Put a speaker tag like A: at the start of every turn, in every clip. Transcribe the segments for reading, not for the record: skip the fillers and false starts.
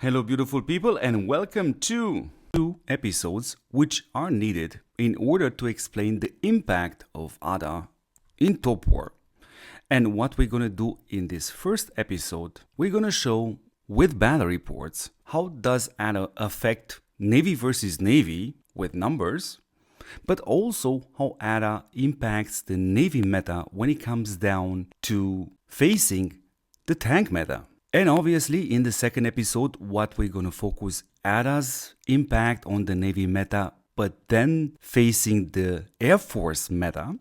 A: Hello beautiful people and welcome to 2 episodes which are needed in order to explain the impact of ADA in TOPWAR. And what we're going to do in this first episode, we're going to show with battle reports how does ADA affect Navy versus Navy with numbers, but also how ADA impacts the Navy meta when it comes down to facing the tank meta. And obviously in the second episode, what we're going to focus ADA's impact on the Navy meta, but then facing the Air Force meta.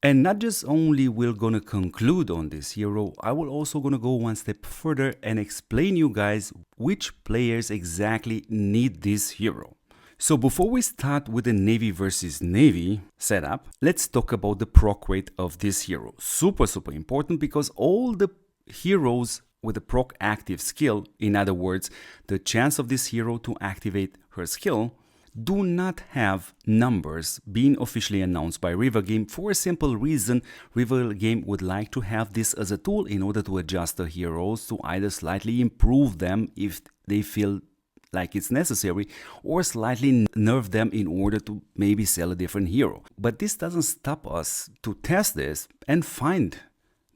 A: And not just only we're going to conclude on this hero, I will also going to go one step further and explain you guys which players exactly need this hero. So before we start with the Navy versus Navy setup, let's talk about the proc rate of this hero. Super important because all the heroes with a proc active skill, in other words, the chance of this hero to activate her skill, do not have numbers being officially announced by Rework Game for a simple reason. Rework Game would like to have this as a tool in order to adjust the heroes to either slightly improve them if they feel like it's necessary, or slightly nerf them in order to maybe sell a different hero. But this doesn't stop us to test this and find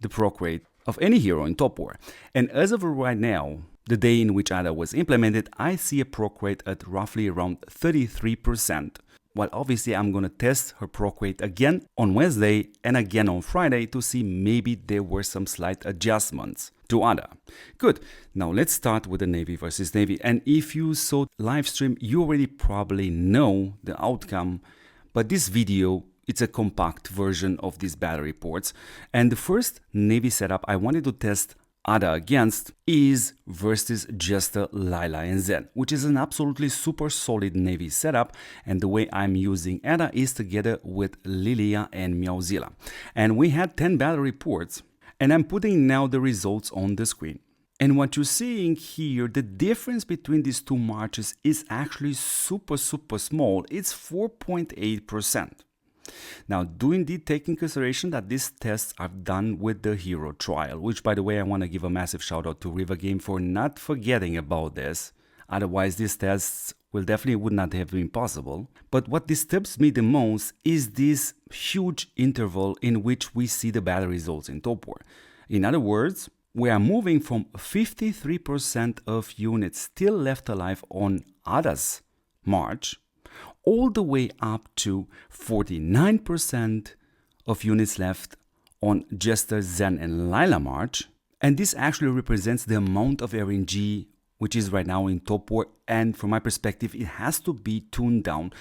A: the proc rate of any hero in TOPWAR. And as of right now, the day in which ADA was implemented, I see a proc rate at roughly around 33%. Well, obviously I'm going to test her proc rate again on Wednesday and again on Friday to see maybe there were some slight adjustments to ADA. Good. Now let's start with the Navy versus Navy. And if you saw live stream, you already probably know the outcome, but this video, it's a compact version of these battle reports. And the first Navy setup I wanted to test ADA against is versus Jester, Lila and Zen, which is an absolutely super solid Navy setup. And the way I'm using ADA is together with Lilia and Meowzilla. And we had 10 battle reports, and I'm putting now the results on the screen. And what you're seeing here, the difference between these two marches is actually super small. It's 4.8%. Now, do indeed take in consideration that these tests are done with the hero trial, which, by the way, I want to give a massive shout out to Rework Game for not forgetting about this. Otherwise, these tests would not have been possible. But what disturbs me the most is this huge interval in which we see the battle results in TOPWAR. In other words, we are moving from 53% of units still left alive on ADA's march all the way up to 49% of units left on Jester, Zen and Lila march. And this actually represents the amount of RNG which is right now in TOPWAR, and from my perspective it has to be tuned down.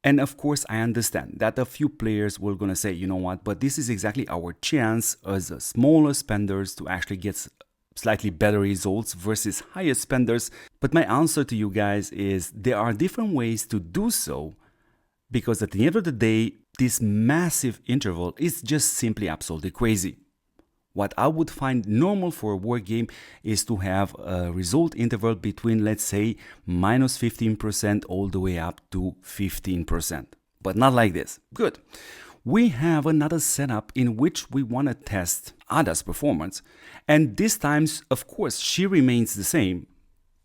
A: And of course I understand that a few players were gonna say, you know what, but this is exactly our chance as smaller spenders to actually get slightly better results versus higher spenders. But my answer to you guys is there are different ways to do so, because at the end of the day, this massive interval is just simply absolutely crazy. What I would find normal for a war game is to have a result interval between, let's say, minus 15% all the way up to 15%. But not like this. Good. We have another setup in which we want to test ADA's performance. And this time, of course, she remains the same,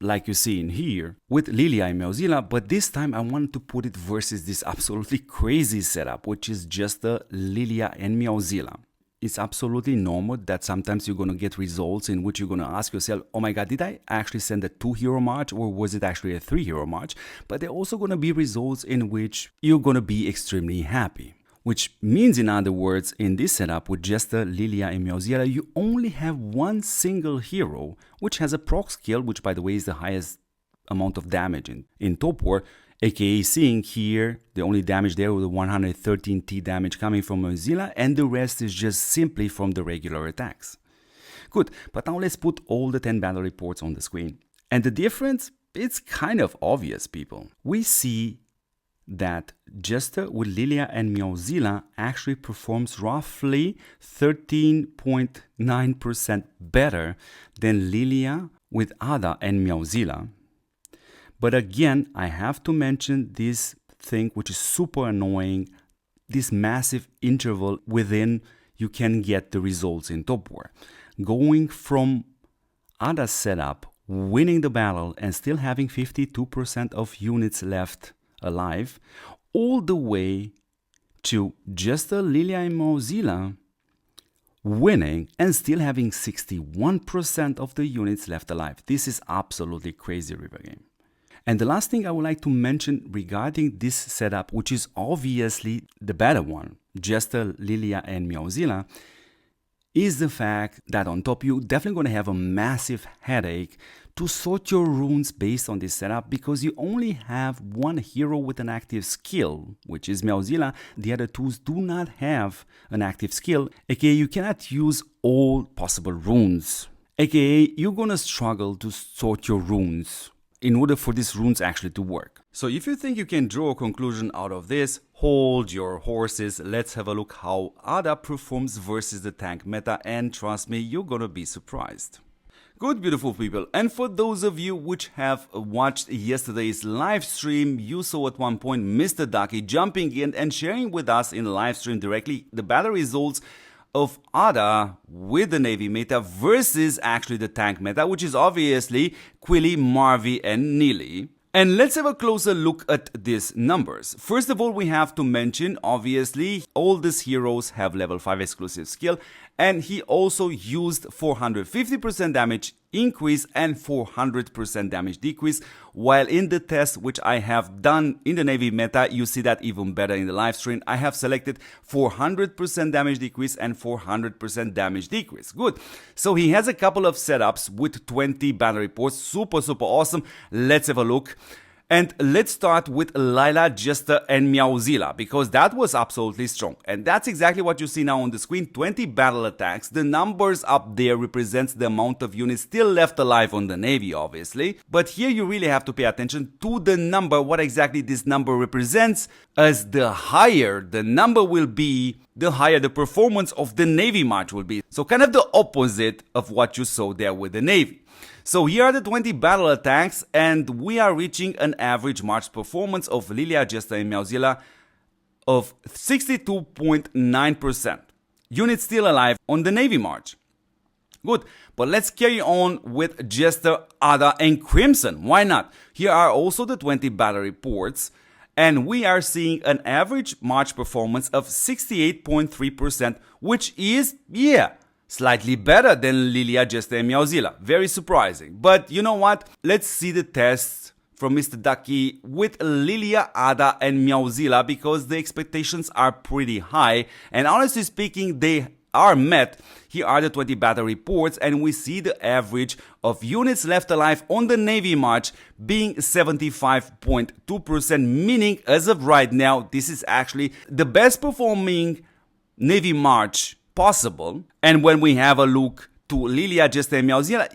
A: like you see in here, with Lilia and Meowzilla, but this time I wanted to put it versus this absolutely crazy setup, which is just the Lilia and Meowzilla. It's absolutely normal that sometimes you're going to get results in which you're going to ask yourself, oh my god, did I actually send a 2-hero march or was it actually a 3-hero march? But there are also going to be results in which you're going to be extremely happy. Which means, in other words, in this setup with Jester, Lilia and Meowzilla, you only have one single hero which has a proc skill, which by the way is the highest amount of damage in TOPWAR, aka seeing here the only damage there with the 113t damage coming from Meowzilla, and the rest is just simply from the regular attacks. Good, but now let's put all the 10 battle reports on the screen. And the difference, it's kind of obvious, people. We see that Jester with Lilia and Meowzilla actually performs roughly 13.9% better than Lilia with Ada and Meowzilla. But again, I have to mention this thing which is super annoying, this massive interval within you can get the results in TOPWAR. Going from Ada's setup winning the battle and still having 52% of units left alive, all the way to Jester, Lilia, and Mozilla winning and still having 61% of the units left alive. This is absolutely crazy, River Game. And the last thing I would like to mention regarding this setup, which is obviously the better one, Jester, Lilia, and Mozilla, is the fact that on top you're definitely going to have a massive headache to sort your runes based on this setup, because you only have one hero with an active skill, which is Mozilla. The other two do not have an active skill, aka you cannot use all possible runes, aka you're going to struggle to sort your runes in order for these runes actually to work. So if you think you can draw a conclusion out of this, hold your horses. Let's have a look how Ada performs versus the tank meta, and trust me, you're gonna be surprised. Good, beautiful people, and for those of you which have watched yesterday's live stream, you saw at one point Mr. Ducky jumping in and sharing with us in the live stream directly the battle results of Ada with the Navy meta versus actually the tank meta, which is obviously Quilly, Marvi, and Neely. And let's have a closer look at these numbers. First of all, we have to mention, obviously, all these heroes have level 5 exclusive skill, and he also used 450% damage increase and 400% damage decrease, while in the test which I have done in the Navy meta, you see that even better in the live stream. I have selected 400% damage decrease and 400% damage decrease. Good. So he has a couple of setups with 20 battle reports. Super awesome. Let's have a look. And let's start with Lila, Jester, and Mozilla, because that was absolutely strong. And that's exactly what you see now on the screen, 20 battle attacks. The numbers up there represents the amount of units still left alive on the Navy, obviously. But here you really have to pay attention to the number, what exactly this number represents, as the higher the number will be, the higher the performance of the Navy March will be. So kind of the opposite of what you saw there with the Navy. So here are the 20 battle attacks, and we are reaching an average March performance of Lilia, Jester, and Mozilla of 62.9%. Units still alive on the Navy March. Good, but let's carry on with Jester, Ada, and Crimson. Why not? Here are also the 20 battle reports, and we are seeing an average March performance of 68.3%, which is, slightly better than Lilia, Jester, and Mozilla. Very surprising. But you know what? Let's see the tests from Mr. Ducky with Lilia, Ada, and Mozilla, because the expectations are pretty high. And honestly speaking, they are met. Here are the 20 battle reports, and we see the average of units left alive on the Navy March being 75.2%, meaning as of right now, this is actually the best performing Navy March possible. And when we have a look to Lilia, Jester, and Mozilla,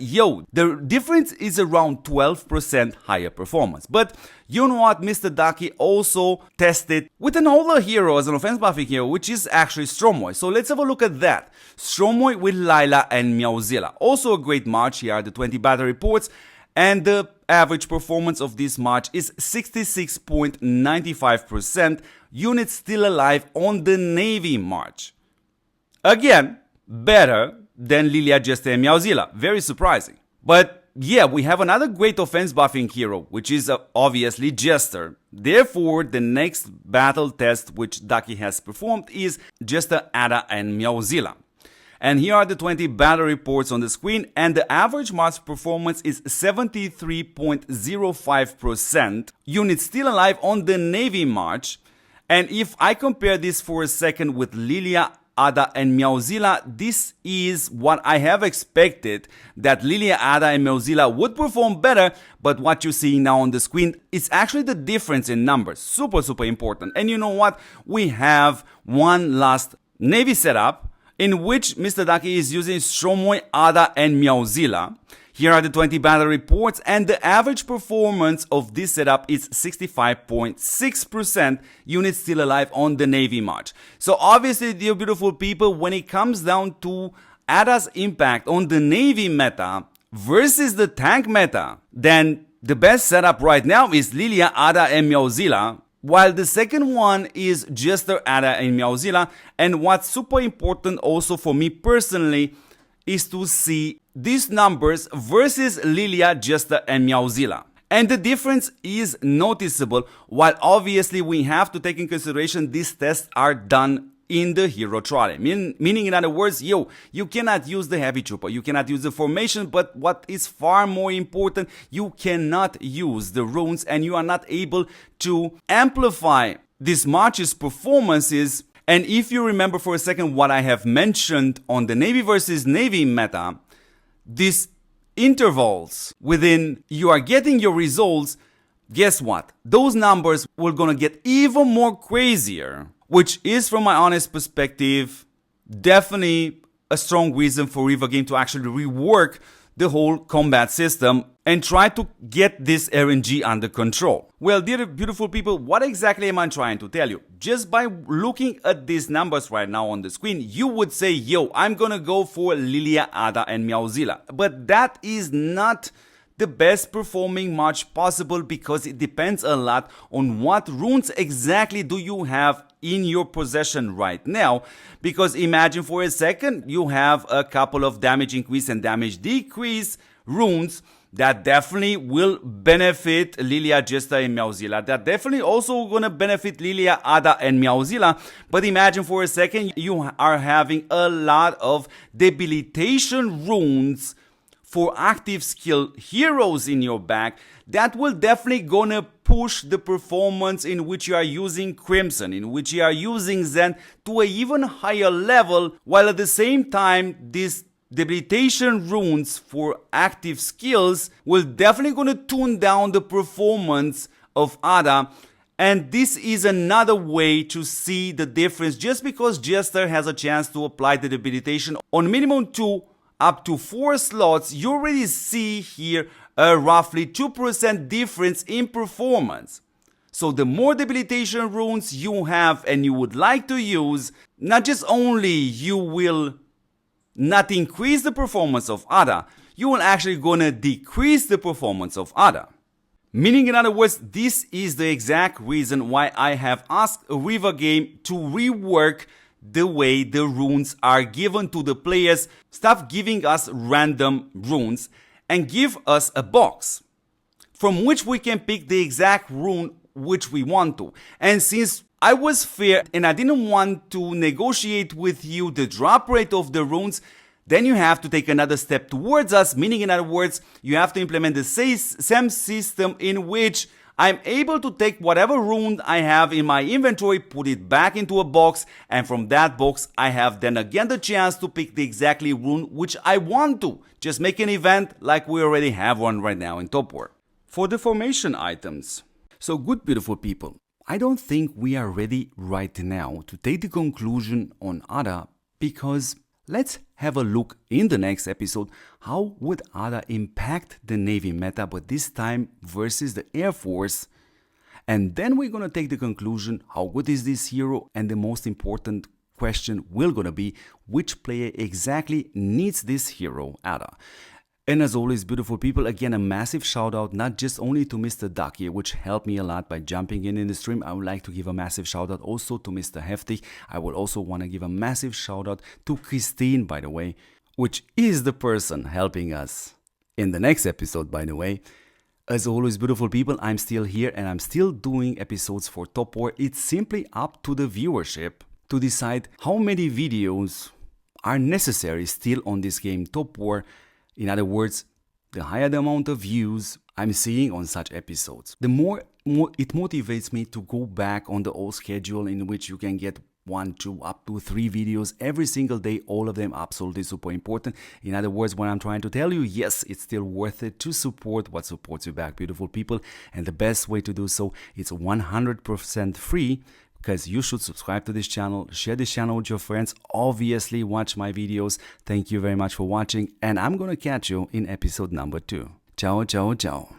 A: the difference is around 12% higher performance. But you know what? Mr. Ducky also tested with an older hero as an offense buffing hero, which is actually Stromoy. So let's have a look at that. Stromoy with Lila and Mozilla. Also a great March. Here are the 20 battle reports. And the average performance of this March is 66.95%. Units still alive on the Navy March. Again, better than Lilia, Jester, and Mozilla. Very surprising. But yeah, we have another great offense buffing hero, which is obviously Jester. Therefore, the next battle test which Ducky has performed is Jester, Ada, and Mozilla. And here are the 20 battle reports on the screen, and the average March performance is 73.05%. Units still alive on the Navy March. And if I compare this for a second with Lilia, Ada, and Mozilla, this is what I have expected, that Lilia, Ada, and Mozilla would perform better, but what you see now on the screen is actually the difference in numbers. Super important. And you know what? We have one last Navy setup in which Mr. Ducky is using Stromoy, Ada, and Mozilla. Here are the 20 battle reports, and the average performance of this setup is 65.6%, units still alive on the Navy March. So obviously, dear beautiful people, when it comes down to Ada's impact on the Navy meta versus the tank meta, then the best setup right now is Lilia, Ada, and Mozilla, while the second one is Jester, Ada, and Mozilla. And what's super important also for me personally is to see these numbers versus Lilia, Jester, and Meowzilla. And the difference is noticeable, while obviously we have to take in consideration these tests are done in the hero trolley. Meaning in other words, you cannot use the heavy trooper, you cannot use the formation, but what is far more important, you cannot use the runes and you are not able to amplify this March's performances. And if you remember for a second what I have mentioned on the Navy versus Navy meta, these intervals within you are getting your results, guess what? Those numbers will gonna get even more crazier, which is, from my honest perspective, definitely a strong reason for Rework game to actually rework the whole combat system and try to get this RNG under control. Well, dear beautiful people, what exactly am I trying to tell you? Just by looking at these numbers right now on the screen, you would say, yo, I'm gonna go for Lilia, Ada, and Meowzilla. But that is not the best performing March possible, because it depends a lot on what runes exactly do you have in your possession right now. Because imagine for a second you have a couple of damage increase and damage decrease runes that definitely will benefit Lilia, Jester, and Meowzilla. That definitely also gonna benefit Lilia, Ada, and Meowzilla. But imagine for a second you are having a lot of debilitation runes for active skill heroes in your back. That will definitely gonna push the performance in which you are using Crimson, in which you are using Zen to an even higher level, while at the same time these debilitation runes for active skills will definitely gonna tune down the performance of Ada. And this is another way to see the difference. Just because Jester has a chance to apply the debilitation on minimum 2 up to 4 slots, you already see here a roughly 2% difference in performance. So the more debilitation runes you have and you would like to use, not just only you will not increase the performance of Ada, you will actually gonna decrease the performance of Ada. Meaning, in other words, this is the exact reason why I have asked Rework game to rework the way the runes are given to the players. Stop giving us random runes and give us a box from which we can pick the exact rune which we want to. And since I was fair and I didn't want to negotiate with you the drop rate of the runes, then you have to take another step towards us. Meaning, in other words, you have to implement the same system in which I'm able to take whatever rune I have in my inventory, put it back into a box, and from that box I have then again the chance to pick the exactly rune which I want to. Just make an event like we already have one right now in TOPWAR. For the formation items. So good beautiful people, I don't think we are ready right now to take the conclusion on Ada, because let's have a look in the next episode how would Ada impact the Navy meta, but this time versus the Air Force. And then we're gonna take the conclusion how good is this hero, and the most important question will gonna be which player exactly needs this hero, Ada. And as always, beautiful people, again a massive shout out not just only to Mr. Ducky, which helped me a lot by jumping in the stream. I would like to give a massive shout out also to Mr. Heftig. I would also want to give a massive shout out to Christine, by the way, which is the person helping us in the next episode, by the way. As always, beautiful people, I'm still here and I'm still doing episodes for TOPWAR. It's simply up to the viewership to decide how many videos are necessary still on this game TOPWAR. In other words, the higher the amount of views I'm seeing on such episodes, the more it motivates me to go back on the old schedule in which you can get 1, 2, up to 3 videos every single day, all of them absolutely super important. In other words, what I'm trying to tell you, yes, it's still worth it to support what supports you back, beautiful people. And the best way to do so, it's 100% free. Because you should subscribe to this channel, share this channel with your friends, obviously watch my videos. Thank you very much for watching, and I'm gonna catch you in episode number 2. Ciao, ciao, ciao.